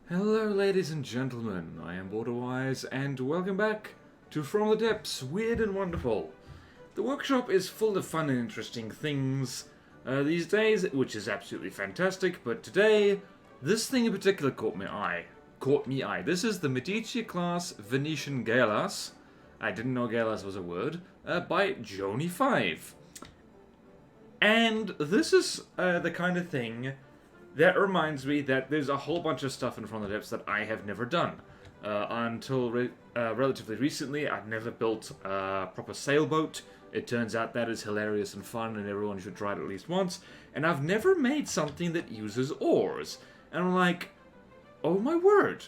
Hello ladies and gentlemen, I am BorderWise and welcome back to From the Depths, Weird and Wonderful. The workshop is full of fun and interesting things these days, which is absolutely fantastic, but today, this thing in particular caught me eye. This is the Medici class Venetian Galas, I didn't know Galas was a word, by Jhony 5. And this is the kind of thing that reminds me that there's a whole bunch of stuff in From the Depths that I have never done. Until relatively recently, I'd never built a proper sailboat. It turns out that is hilarious and fun, and everyone should try it at least once. And I've never made something that uses oars. And I'm like, oh my word,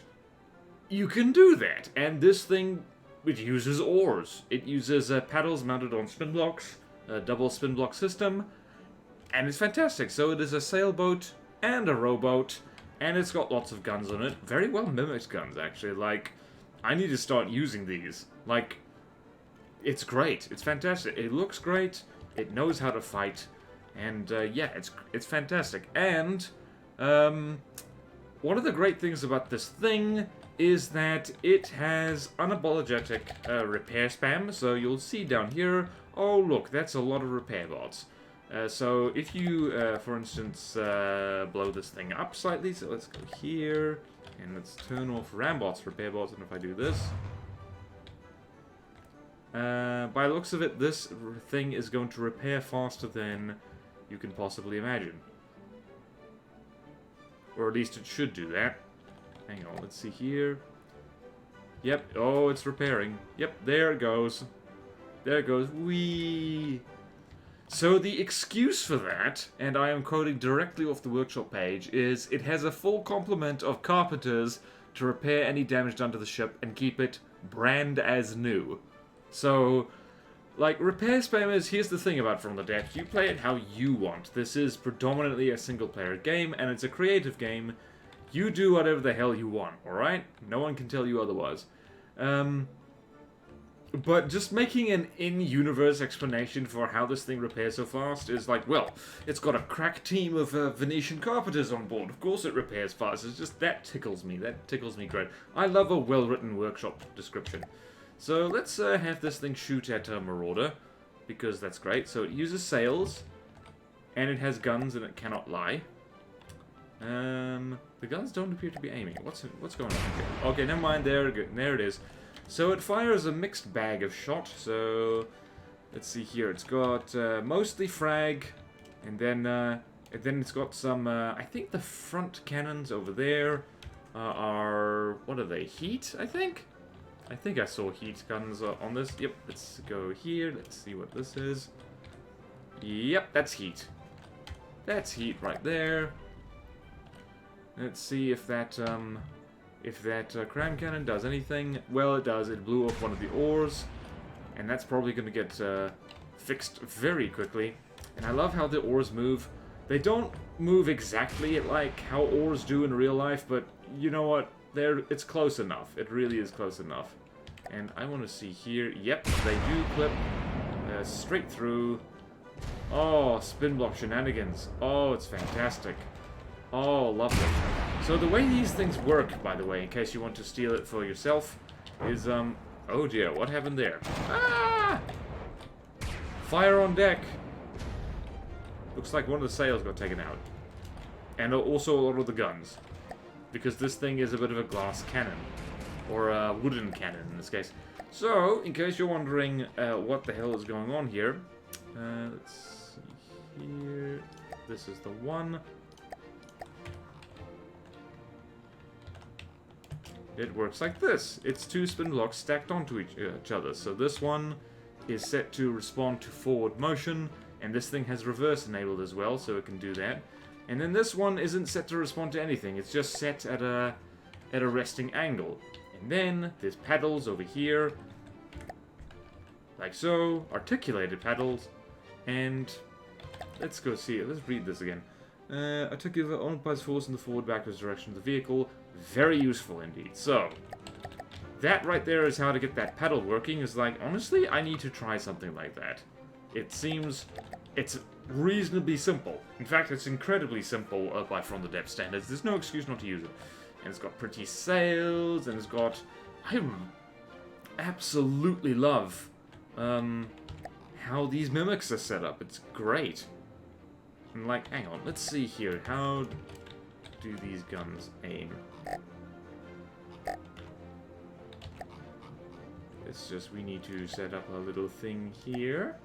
you can do that. And this thing, it uses oars. It uses paddles mounted on spin blocks, a double spin block system, and it's fantastic. So it is a sailboat and a rowboat, and it's got lots of guns on it. Very well mimicked guns, actually. Like, I need to start using these. Like, it's great. It's fantastic. It looks great. It knows how to fight. And, yeah, it's fantastic. And, one of the great things about this thing is that it has unapologetic repair spam. So you'll see down here, oh, look, that's a lot of repair bots. So if you, for instance, blow this thing up slightly, so let's go here, and let's turn off rambots, repair bots, and if I do this, by the looks of it, this thing is going to repair faster than you can possibly imagine. Or at least it should do that. Hang on, let's see here. Yep, oh, it's repairing. Yep, there it goes. There it goes. Whee! So the excuse for that, and I am quoting directly off the workshop page, is it has a full complement of carpenters to repair any damage done to the ship and keep it brand as new. So, like, repair spammers, here's the thing about From the Depths, you play it how you want. This is predominantly a single-player game, and it's a creative game. You do whatever the hell you want, alright? No one can tell you otherwise. But just making an in-universe explanation for how this thing repairs so fast is like, well, it's got a crack team of Venetian carpenters on board. Of course it repairs fast. It's just, that tickles me. That tickles me great. I love a well-written workshop description. So let's have this thing shoot at a marauder, because that's great. So it uses sails, and it has guns, and it cannot lie. The guns don't appear to be aiming. What's going on here? Okay, never mind. There it is. So it fires a mixed bag of shot, so let's see here, it's got mostly frag, and then it's got some, I think the front cannons over there are, what are they, heat, I think? I think I saw heat guns on this. Yep, let's go here, let's see what this is. Yep, that's heat. That's heat right there. Let's see if that, cram cannon does anything. Well, it does. It blew off one of the oars, and that's probably going to get fixed very quickly. And I love how the oars move. They don't move exactly like how oars do in real life, but you know what? It's close enough. It really is close enough. And I want to see here. Yep, they do clip straight through. Oh, spin block shenanigans. Oh, it's fantastic. Oh, lovely. So the way these things work, by the way, in case you want to steal it for yourself, is, oh dear, what happened there? Ah! Fire on deck! Looks like one of the sails got taken out. And also a lot of the guns. Because this thing is a bit of a glass cannon. Or a wooden cannon, in this case. So, in case you're wondering what the hell is going on here, let's see here. This is the one. It works like this. It's two spin blocks stacked onto each other. So this one is set to respond to forward motion, and this thing has reverse enabled as well, so it can do that. And then this one isn't set to respond to anything. It's just set at a resting angle. And then there's paddles over here, like so, articulated paddles, and let's go see it. Let's read this again. Articulate on-applies force in the forward-backwards direction of the vehicle. Very useful indeed. So, that right there is how to get that paddle working. Is like, honestly, I need to try something like that. It seems, it's reasonably simple. In fact, it's incredibly simple by From the Depths standards. There's no excuse not to use it. And it's got pretty sails, and it's got... I absolutely love how these mimics are set up. It's great. And like, hang on, let's see here. How do these guns aim? It's just, we need to set up a little thing here.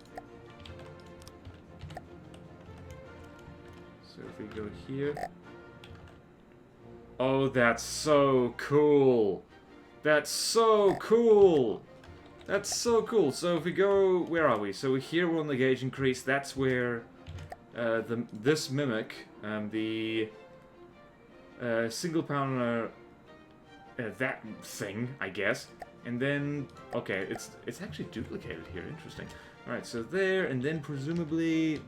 So if we go here... Oh, that's so cool! That's so cool! That's so cool! So if we go... Where are we? So here we're on the gauge increase. That's where this mimic, the single pounder, that thing, I guess. And then... Okay, it's actually duplicated here. Interesting. Alright, so there, and then presumably...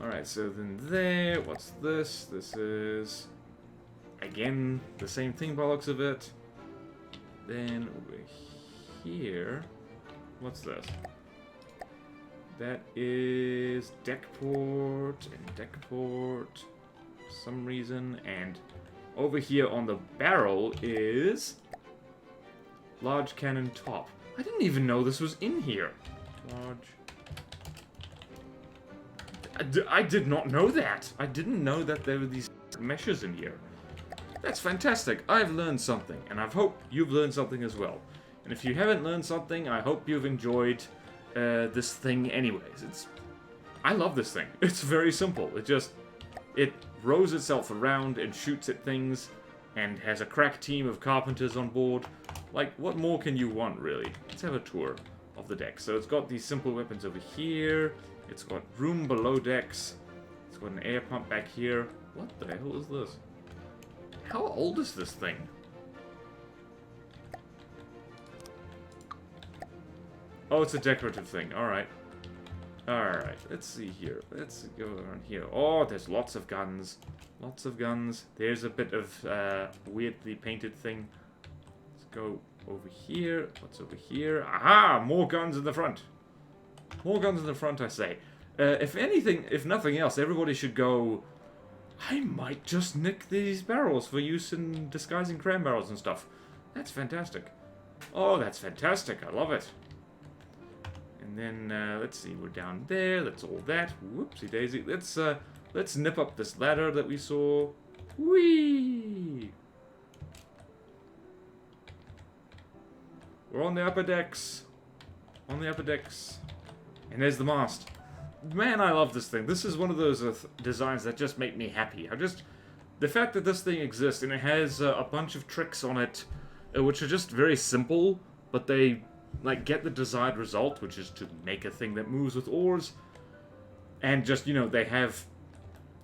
Alright, so then there... What's this? This is... Again, the same thing by the looks of it. Then over here... What's this? That is deck port and deck port for some reason. And over here on the barrel is... Large cannon top. I didn't even know this was in here. Large... I did not know that. I didn't know that there were these meshes in here. That's fantastic. I've learned something, and I hope you've learned something as well. And if you haven't learned something, I hope you've enjoyed this thing anyways. I love this thing. It's very simple. It rows itself around and shoots at things, and has a crack team of carpenters on board. Like, what more can you want, really? Let's have a tour of the deck. So it's got these simple weapons over here. It's got room below decks. It's got an air pump back here. What the hell is this? How old is this thing? Oh, it's a decorative thing. Alright. Alright, let's see here. Let's go around here. Oh, there's lots of guns. Lots of guns. There's a bit of weirdly painted thing. Let's go over here. What's over here? Aha! More guns in the front. More guns in the front, I say. If anything, if nothing else, everybody should go... I might just nick these barrels for use in disguising cram barrels and stuff. That's fantastic. Oh, that's fantastic. I love it. And then, let's see, we're down there. That's all that. Whoopsie daisy. Let's nip up this ladder that we saw. Whee! We're on the upper decks. On the upper decks. And there's the mast. Man, I love this thing. This is one of those designs that just make me happy. The fact that this thing exists, and it has a bunch of tricks on it, which are just very simple, but they, like, get the desired result, which is to make a thing that moves with oars. And just, you know, they have,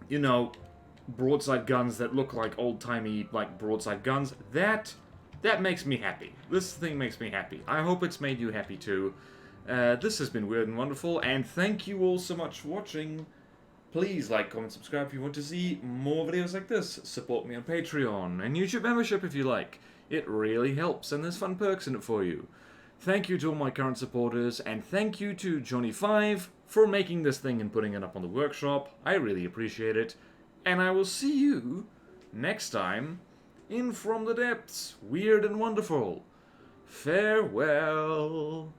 you know, broadside guns that look like old-timey, like, broadside guns. That makes me happy. This thing makes me happy. I hope it's made you happy, too. This has been weird and wonderful, and thank you all so much for watching. Please like, comment, subscribe if you want to see more videos like this. Support me on Patreon and YouTube membership if you like. It really helps, and there's fun perks in it for you. Thank you to all my current supporters, and thank you to Jhony5 for making this thing and putting it up on the workshop. I really appreciate it. And I will see you next time in From the Depths. Weird and wonderful. Farewell.